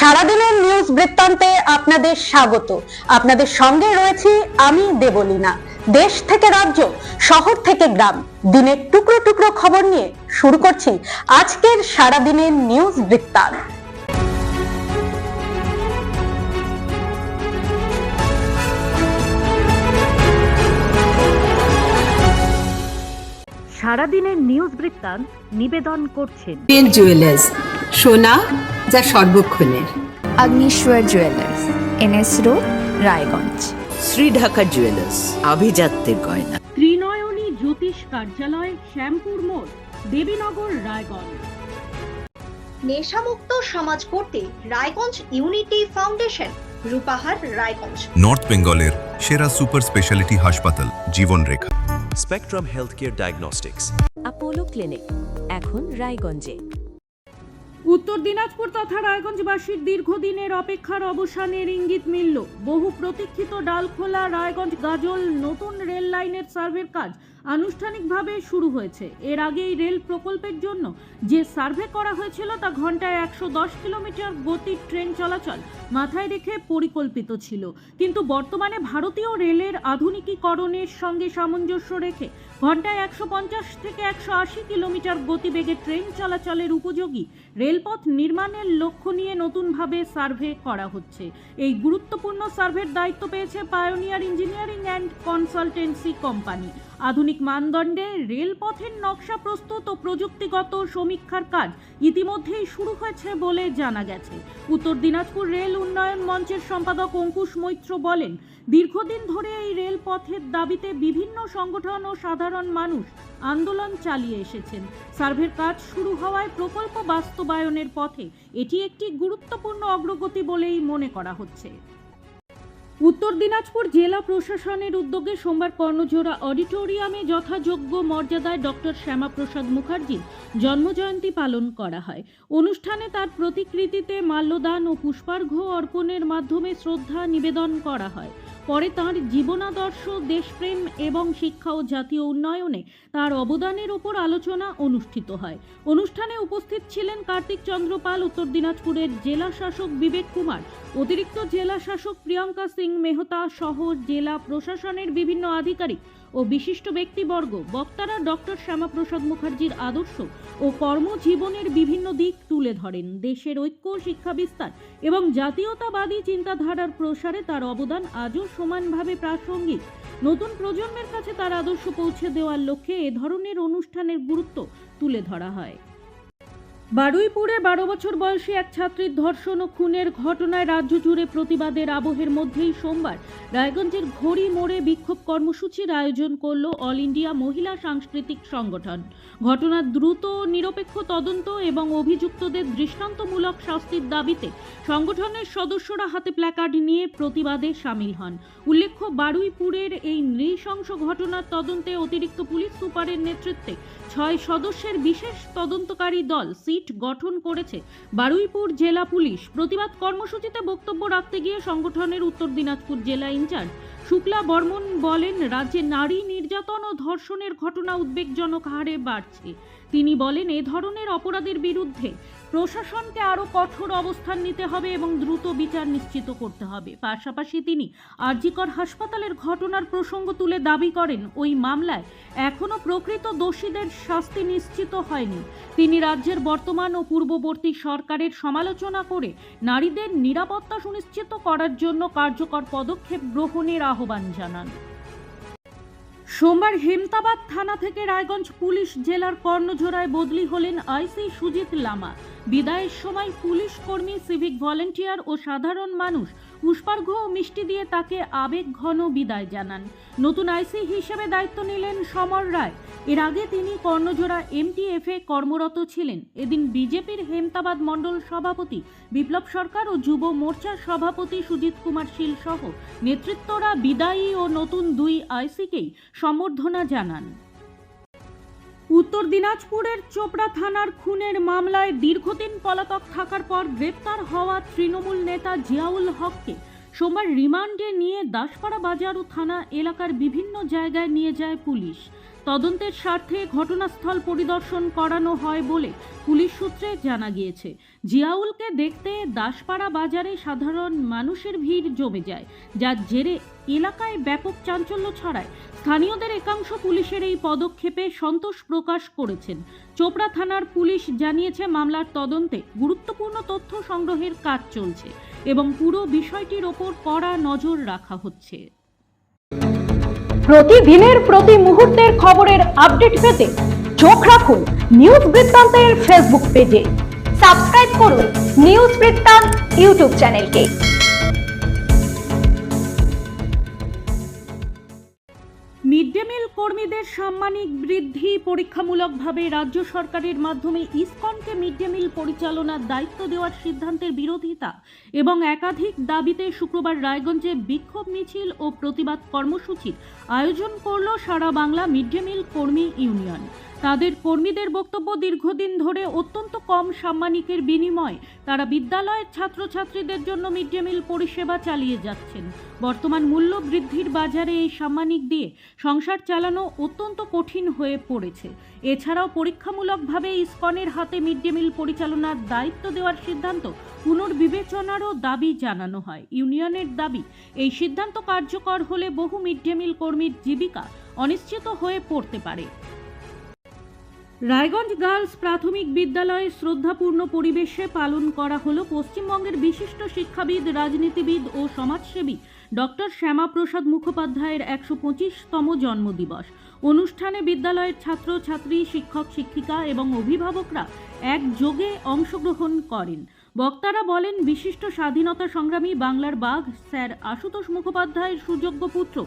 সারাদিনের নিউজ বৃত্তান্তে আপনাদের স্বাগত। আপনাদের সঙ্গে রয়েছি আমি দেবলীনা। দেশ থেকে রাজ্য, শহর থেকে গ্রাম, দিনের টুকরো টুকরো খবর নিয়ে শুরু করছি আজকের সারাদিনের নিউজ বৃত্তান্ত। সারাদিনের নিউজ বৃত্তান্ত নিবেদন করছেন জুয়েলার্স, সোনা যা সর্বক্ষণের। Agnishwar jewellers, NS road, Raiganj. Shri Dhaka jewellers, আভিজাত্যের গয়না। ত্রিনয়নী জ্যোতিষ কার্যালয়, শ্যামপুর মোড়, দেবীনগর, রায়গঞ্জ। নেশামুক্ত সমাজ করতে Raiganj unity foundation, Rupahar, Raiganj. North বেঙ্গলের সেরা সুপার স্পেশালিটি হাসপাতাল Jibanrekha. Spectrum healthcare diagnostics, Apollo clinic, এখন রায়গঞ্জে। উত্তর দিনাজপুর তথা রায়গঞ্জবাসীর দীর্ঘদিনের অপেক্ষার অবসানের ইঙ্গিত মিলল। বহু প্রতীক্ষিত ডালখোলা রায়গঞ্জ গাজল নতুন রেল লাইনের সার্ভের কাজ আনুষ্ঠানিকভাবে শুরু হয়েছে। এর আগে এই রেল প্রকল্পের জন্য যে সার্ভে করা হয়েছিল তা ঘন্টায় 110 কিলোমিটার গতির ট্রেন চলাচল মাথায় রেখে পরিকল্পিত ছিল, কিন্তু বর্তমানে ভারতীয় রেলের আধুনিকীকরণের সঙ্গে সামঞ্জস্য রেখে ঘন্টায় 150 থেকে 180 কিলোমিটার গতিবেগে ট্রেন চলাচলের উপযোগী রেলপথ নির্মাণের লক্ষ্য নিয়ে নতুনভাবে সার্ভে করা হচ্ছে। এই গুরুত্বপূর্ণ সার্ভের দায়িত্ব পেয়েছে pioneer engineering and consultancy company. আধুনিক মানদণ্ডে রেলপথের নকশা প্রস্তুত ও প্রযুক্তিগত সমীক্ষার কাজ ইতিমধ্যেই শুরু হয়েছে বলে জানা গেছে। উত্তর দিনাজপুর রেল উন্নয়ন মঞ্চের সম্পাদক অঙ্কুশ মৈত্র বলেন, দীর্ঘদিন ধরে এই রেলপথের দাবিতে বিভিন্ন সংগঠন ও সাধারণ মানুষ আন্দোলন চালিয়ে এসেছেন। সার্ভের কাজ শুরু হওয়ায় প্রকল্প বাস্তবায়নের পথে এটি একটি গুরুত্বপূর্ণ অগ্রগতি বলেই মনে করা হচ্ছে। উত্তর দিনাজপুর জেলা প্রশাসনের উদ্যোগে সোমবার কর্ণজোড়া অডিটোরিয়ামে যথাযোগ্য মর্যাদায় ডক্টর শ্যামাপ্রসাদ মুখার্জির জন্মজয়ন্তী পালন করা হয়। অনুষ্ঠানে তার প্রতিকৃতিতে মাল্যদান ও পুষ্পার্ঘ্য অর্পণের মাধ্যমে শ্রদ্ধা নিবেদন করা হয়। পরে তাঁর জীবনাদর্শ, দেশপ্রেম এবং শিক্ষা ও জাতীয় উন্নয়নে তার অবদানের ওপর আলোচনা অনুষ্ঠিত হয়। অনুষ্ঠানে উপস্থিত ছিলেন কার্তিক চন্দ্র পাল, উত্তর দিনাজপুরের জেলা শাসক বিবেক কুমার, অতিরিক্ত জেলা শাসক প্রিয়াঙ্কা সিং মেহতা সহ জেলা প্রশাসনের বিভিন্ন আধিকারিক ও বিশিষ্ট ব্যক্তিবর্গ। বক্তারা ডক্টর শ্যামাপ্রসাদ মুখার্জির আদর্শ ও কর্মজীবনের বিভিন্ন দিক তুলে ধরেন। দেশের ঐক্য, শিক্ষা বিস্তার এবং জাতীয়তাবাদী চিন্তাধারার প্রসারে তার অবদান আজও সমানভাবে প্রাসঙ্গিক। নতুন প্রজন্মের কাছে তার আদর্শ পৌঁছে দেওয়ার লক্ষ্যে এ ধরনের অনুষ্ঠানের গুরুত্ব তুলে ধরা হয়। বারুইপুরে 12 বছর বয়সী এক ছাত্রীর ধর্ষণ ও খুনের ঘটনায় রাজ্য জুড়ে প্রতিবাদের আবহের মধ্যেই সোমবার রায়গঞ্জের ঘড়ি মোড়ে বিক্ষোভ কর্মসূচির আয়োজন করল অল ইন্ডিয়া মহিলা সাংস্কৃতিক সংগঠন। ঘটনার দ্রুত ও নিরপেক্ষ তদন্ত এবং অভিযুক্তদের দৃষ্টান্তমূলক শাস্তির দাবিতে সংগঠনের সদস্যরা হাতে প্ল্যাকার্ড নিয়ে প্রতিবাদে সামিল হন। উল্লেখ্য, বারুইপুরের এই নৃশংস ঘটনার তদন্তে অতিরিক্ত পুলিশ সুপারের নেতৃত্বে 6 সদস্যের বিশেষ তদন্তকারী দল সিট গঠন করেছে বারুইপুর জেলা পুলিশ। প্রতিবাদ কর্মসূচিতে বক্তব্য রাখতে গিয়ে সংগঠনের উত্তর দিনাজপুর জেলা ইনচার্জ শুক্লা বর্মন বলেন, রাজ্যে নারী নির্যাতন ও ধর্ষণের ঘটনা উদ্বেগজনক হারে বাড়ছে। তিনি বলেন, এ ধরনের অপরাধের বিরুদ্ধে প্রশাসনকে আরও কঠোর অবস্থান নিতে হবে এবং দ্রুত বিচার নিশ্চিত করতে হবে। পাশাপাশি তিনি আরজিকর হাসপাতালের ঘটনার প্রসঙ্গ তুলে দাবি করেন, ওই মামলায় এখনও প্রকৃত দোষীদের শাস্তি নিশ্চিত হয়নি। তিনি রাজ্যের বর্তমান ও পূর্ববর্তী সরকারের সমালোচনা করে নারীদের নিরাপত্তা সুনিশ্চিত করার জন্য কার্যকর পদক্ষেপ গ্রহণের আহ্বান জানান। সোমবার হেমতাবাদ থানা থেকে রায়গঞ্জ পুলিশ জেলার কর্ণজোড়ায় বদলি হলেন আইসি সুজিত লামা। বিদায়ের সময় পুলিশ কর্মী, সিভিক ভলেন্টিয়ার ও সাধারণ মানুষ পুষ্পার্ঘ্য ও মিষ্টি দিয়ে তাকে আবেগঘন বিদায় জানান। নতুন আইসি হিসেবে দায়িত্ব নিলেন সমর রায়। এর আগে তিনি কর্ণজোড়া এমটিএফে কর্মরত ছিলেন। এদিন বিজেপির হেমতাবাদ মণ্ডল সভাপতি বিপ্লব সরকার ও যুব মোর্চার সভাপতি সুজিত কুমার শীল সহ নেতৃত্বরা বিদায়ী ও নতুন 2 আইসিকেই সম্বর্ধনা জানান। উত্তর দিনাজপুরের চোপড়া থানার খুনের মামলায় দীর্ঘদিন পলাতক থাকার পর গ্রেপ্তার হওয়া তৃণমূল নেতা জিয়াউল হককে সোমবার রিমান্ডে নিয়ে দাসপাড়া বাজার ও থানা এলাকার বিভিন্ন জায়গায় নিয়ে যায় পুলিশ। তদন্তের স্বার্থে ঘটনাস্থল পরিদর্শন করানো হয় বলে পুলিশ সূত্রে জানা গিয়েছে। জিয়াউলকে দেখতে দাসপাড়া বাজারে সাধারণ মানুষের ভিড় জমে যায়, যার জেরে এলাকায় ব্যাপক চাঞ্চল্য ছড়ায়। স্থানীয়দের একাংশ পুলিশের এই পদক্ষেপে সন্তোষ প্রকাশ করেছেন। চোপড়া থানার পুলিশ জানিয়েছে, মামলার তদন্তে গুরুত্বপূর্ণ তথ্য সংগ্রহের কাজ চলছে এবং পুরো বিষয়টির ওপর কড়া নজর রাখা হচ্ছে। প্রতিদিনের প্রতি মুহূর্তের খবরের আপডেট পেতে চোখ রাখুন নিউজ বৃত্তান্তের ফেসবুক পেজে। সাবস্ক্রাইব করুন নিউজ বৃত্তান্ত ইউটিউব চ্যানেলকে। মিড ডে মিল কর্মীদের সাম্মানিক বৃদ্ধি পরীক্ষামূলকভাবে রাজ্য সরকারের মাধ্যমে ইসকনকে মিড ডে মিল পরিচালনার দায়িত্ব দেওয়ার সিদ্ধান্তের বিরোধিতা এবং একাধিক দাবিতে শুক্রবার রায়গঞ্জে বিক্ষোভ মিছিল ও প্রতিবাদ কর্মসূচির আয়োজন করল সারা বাংলা মিড ডে মিল কর্মী ইউনিয়ন। তাদের কর্মীদের বক্তব্য, দীর্ঘদিন ধরে অত্যন্ত কম সাম্মানিকের বিনিময়ে তারা বিদ্যালয়ের ছাত্রছাত্রীদের জন্য মিড ডে মিল পরিষেবা চালিয়ে যাচ্ছেন। বর্তমান মূল্য বৃদ্ধির বাজারে এই সাম্মানিক দিয়ে সংসার চালানো অত্যন্ত কঠিন হয়ে পড়েছে। এছাড়াও পরীক্ষামূলকভাবে ইসকনের হাতে মিড ডে মিল পরিচালনার দায়িত্ব দেওয়ার সিদ্ধান্ত পুনর্বিবেচনারও দাবি জানানো হয়। ইউনিয়নের দাবি, এই সিদ্ধান্ত কার্যকর হলে বহু মিড ডে মিল কর্মীর জীবিকা অনিশ্চিত হয়ে পড়তে পারে। রায়গঞ্জ গার্লস প্রাথমিক বিদ্যালয়ে শ্রদ্ধাপূর্ণ পরিবেশে পালন করা হলো পশ্চিমবঙ্গের বিশিষ্ট শিক্ষাবিদ, রাজনীতিবিদ ও সমাজসেবী ডক্টর শ্যামাপ্রসাদ মুখোপাধ্যায়ের ১২৫তম জন্মদিবস। অনুষ্ঠানে বিদ্যালয়ের ছাত্রছাত্রী, শিক্ষক শিক্ষিকা এবং অভিভাবকরা একযোগে অংশগ্রহণ করেন। বক্তারা বলেন, বিশিষ্ট স্বাধীনতা সংগ্রামী বাংলার বাঘ স্যার আশুতোষ মুখোপাধ্যায়ের সুযোগ্য পুত্র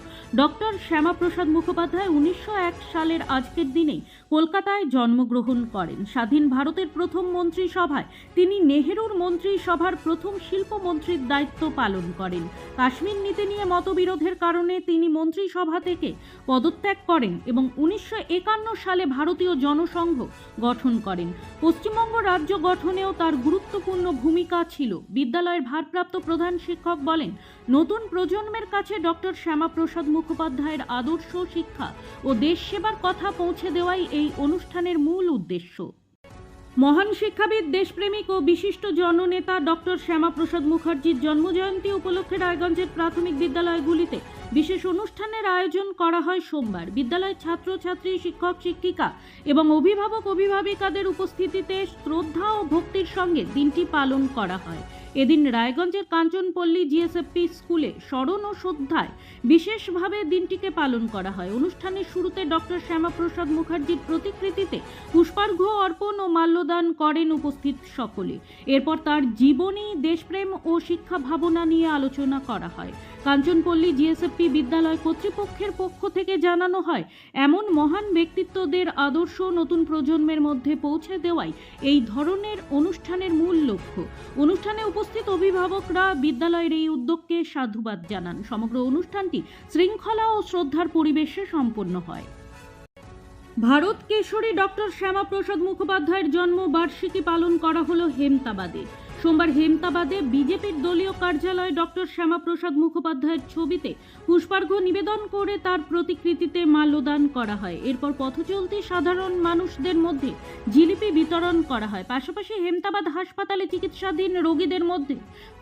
ডক্টর শ্যামাপ্রসাদ মুখোপাধ্যায় ১৯০১ সালের আজকের দিনেই কলকাতায় জন্মগ্রহণ করেন। স্বাধীন ভারতের প্রথম মন্ত্রিসভায় তিনি নেহেরুর মন্ত্রিসভার প্রথম শিল্পমন্ত্রীর দায়িত্ব পালন করেন। কাশ্মীর নীতি নিয়ে মতবিরোধের কারণে তিনি মন্ত্রিসভা থেকে পদত্যাগ করেন এবং ১৯৫১ সালে ভারতীয় জনসংঘ গঠন করেন। পশ্চিমবঙ্গ রাজ্য গঠনেও তার গুরুত্বপূর্ণ ভূমিকা ছিল। বিদ্যালয়ের ভারপ্রাপ্ত প্রধান শিক্ষক বলেন, নতুন প্রজন্মের কাছে ডক্টর শ্যামাপ্রসাদ মুখোপাধ্যায়ের আদর্শ, শিক্ষা ও দেশ সেবার কথা পৌঁছে দেওয়াই এই অনুষ্ঠানের মূল উদ্দেশ্য। মহান শিক্ষাবিদ, দেশপ্রেমিক ও বিশিষ্ট জননেতা ডক্টর শ্যামাপ্রসাদ মুখার্জির জন্মজয়ন্তী উপলক্ষে রায়গঞ্জের প্রাথমিক বিদ্যালয়গুলিতে বিশেষ অনুষ্ঠানের আয়োজন করা হয় সোমবার। বিদ্যালয়ের ছাত্রছাত্রী, শিক্ষক শিক্ষিকা এবং অভিভাবক অভিভাবিকাদের উপস্থিতিতে শ্রদ্ধা ও ভক্তির সঙ্গে দিনটি পালন করা হয়। এদিন রায়গঞ্জের কাঞ্চনপল্লী জিএসএফপি স্কুলে স্মরণ ও শ্রদ্ধায় বিশেষভাবে দিনটিকে পালন করা হয়। অনুষ্ঠানের শুরুতে ডক্টর শ্যামাপ্রসাদ মুখার্জির প্রতিকৃতিতে পুষ্পার্ঘ্য অর্পণ ও মাল্যদান করেন উপস্থিত সকলে। এরপর তার জীবনী, দেশপ্রেম ও শিক্ষা ভাবনা নিয়ে আলোচনা করা হয়। কাঞ্চনপল্লী জিএসএফপি বিদ্যালয় কর্তৃপক্ষের পক্ষ থেকে জানানো হয়, এমন মহান ব্যক্তিত্বদের আদর্শ নতুন প্রজন্মের মধ্যে পৌঁছে দেওয়াই এই ধরনের অনুষ্ঠানের মূল লক্ষ্য। অনুষ্ঠানে উপস্থিত অভিভাবকরা বিদ্যালয়ের এই উদ্যোগকে সাধুবাদ জানান। সমগ্র অনুষ্ঠানটি শৃঙ্খলা ও শ্রদ্ধার পরিবেশে সম্পন্ন হয়। ভারত কেশরী ডক্টর শ্যামাপ্রসাদ মুখোপাধ্যায়ের জন্মবার্ষিকী পালন করা হলো হেমতাবাদে। সোমবার হেমতাবাদে বিজেপির দলীয় কার্যালয়ে ডক্টর শ্যামাপ্রসাদ মুখোপাধ্যায়ের ছবিতে পুষ্পার্ঘ্য নিবেদন করে তার প্রতিকৃতিতে মাল্যদান করা হয়। এরপর পথচলতি সাধারণ মানুষদের মধ্যে জিলিপি বিতরণ করা হয়। পাশাপাশি হেমতাবাদ হাসপাতালে চিকিৎসাধীন রোগীদের মধ্যে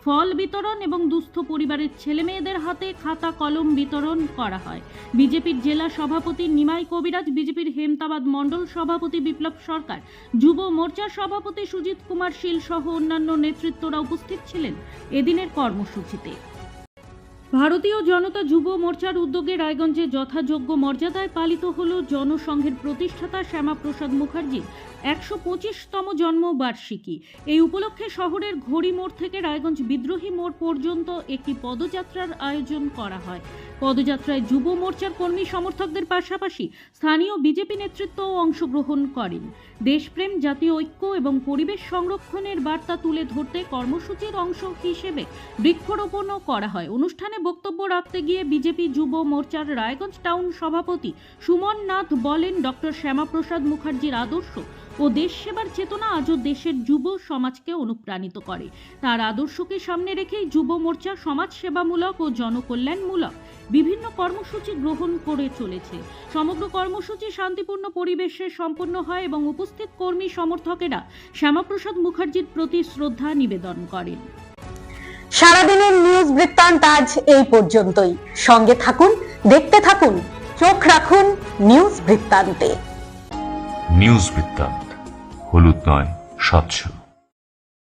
ফল বিতরণ এবং দুস্থ পরিবারের ছেলেমেয়েদের হাতে খাতা কলম বিতরণ করা হয়। বিজেপির জেলা সভাপতি নিমাই কবিরাজ, বিজেপির হেমতাবাদ মণ্ডল সভাপতি বিপ্লব সরকার, যুব মোর্চার সভাপতি সুজিত কুমার শীল সহ অন্যান্য নেতৃত্বরা উপস্থিত ছিলেন এদিনের কর্মসূচিতে। ভারতীয় জনতা যুব মোর্চার উদ্যোগে রায়গঞ্জে যথাযোগ্য মর্যাদায় পালিত হল জনসংঘের প্রতিষ্ঠাতা শ্যামাপ্রসাদ মুখার্জির ১২৫তম জন্মবার্ষিকী। এই উপলক্ষে শহরের ঘড়ি মোড় থেকে রায়গঞ্জ বিদ্রোহী মোড় পর্যন্ত একটি পদযাত্রার আয়োজন করা হয়। পদযাত্রায় যুব মোর্চার কর্মী সমর্থকদের পাশাপাশি স্থানীয় বিজেপি নেতৃত্বও অংশগ্রহণ করেন। দেশপ্রেম, জাতীয় ঐক্য এবং পরিবেশ সংরক্ষণের বার্তা তুলে ধরতে কর্মসূচির অংশ হিসেবে বৃক্ষরোপণও করা হয়। অনুষ্ঠানে বক্তব্য রাখতে গিয়ে বিজেপি যুব মোর্চার রায়গঞ্জ টাউন সভাপতি সুমন নাথ বলেন, ডক্টর শ্যামাপ্রসাদ মুখার্জির আদর্শ ও দেশ সেবার চেতনা আজও দেশের যুব সমাজকে অনুপ্রাণিত করে। তার আদর্শকে সামনে রেখেই যুব মোর্চা সমাজ সেবামূলক ও জনকল্যাণমূলক বিভিন্ন কর্মসূচি গ্রহণ করে চলেছে। সমগ্র কর্মসূচি শান্তিপূর্ণ পরিবেশে সম্পন্ন হয় এবং উপস্থিত কর্মী সমর্থকেরা শ্যামাপ্রসাদ মুখার্জির প্রতি শ্রদ্ধা নিবেদন করেন। সারাদিনের নিউজ বৃত্তান্ত আজ এই পর্যন্তই। সঙ্গে থাকুন, দেখতে থাকুন, চোখ রাখুন নিউজ বৃত্তান্তে। নিউজ বৃত্তান্ত, হলুদ নয়, স্বচ্ছ।